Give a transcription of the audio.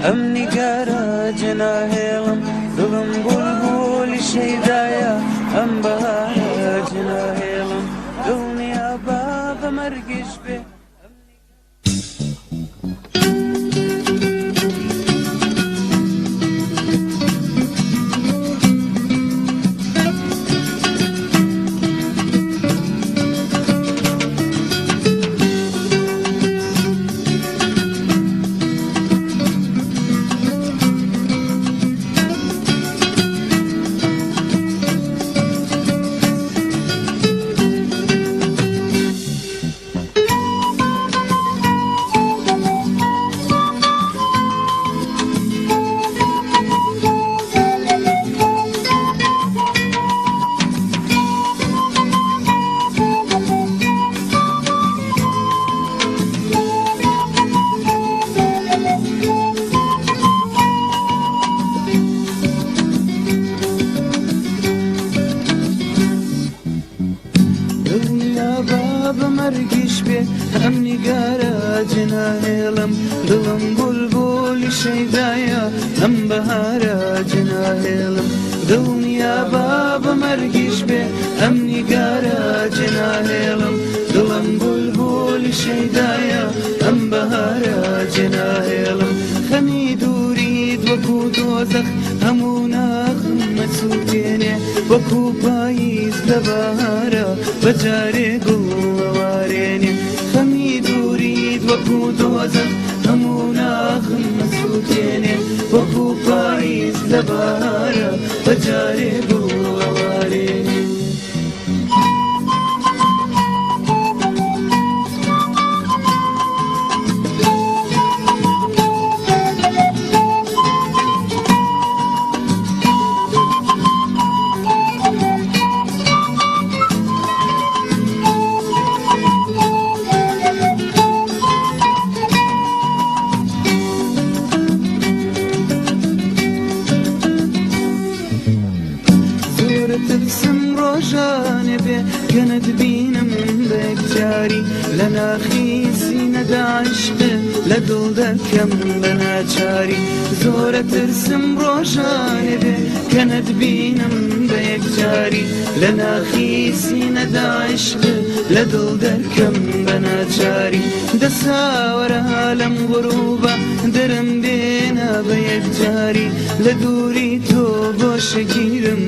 ئەم نیگارە جناهێڵم دڵم بولبولی شەیدایە ئەم بەهارە جناهێڵم دڵنیا با بە مەرگیش بێ بمرگیش بێ ئەم نیگارە جناهێڵم دڵم بولبولی شەیدایە ئەم بەهارە جناهێڵم دڵنیا با بمرگیش بێ ئەم نیگارە جناهێڵم دڵم بولبولی شەیدایە ئەم بەهارە جناهێڵم خەمی دوورید وەکو دۆزەخ هەموو ناخم مەسووتێنێ وەکو پاییز لە بەهارە بەجارێ گوڵەوارێنێ خەمی دوورید وەکو دۆزەخ هەموو ناخم مەسووتێنێ وەکو پاییز لە بەهارە بەجارێ گوڵەوارێنێ ترسم ڕۆژانێ بێ کە نەتبینم بە یەکجاری لە ناخی سینەدا عیشقێ لە دڵ دەکەم بە ناچاری زۆرە ترسم ڕۆژانێ بێ کە نەتبینم بە یەکجاری لە ناخی سینەدا عیشقێ لە دڵ دەکەم بە ناچاری دەساوەرە لەم غروبە دەرم بێنە بە یەکجاری لە دووری تۆ بۆشەگیرم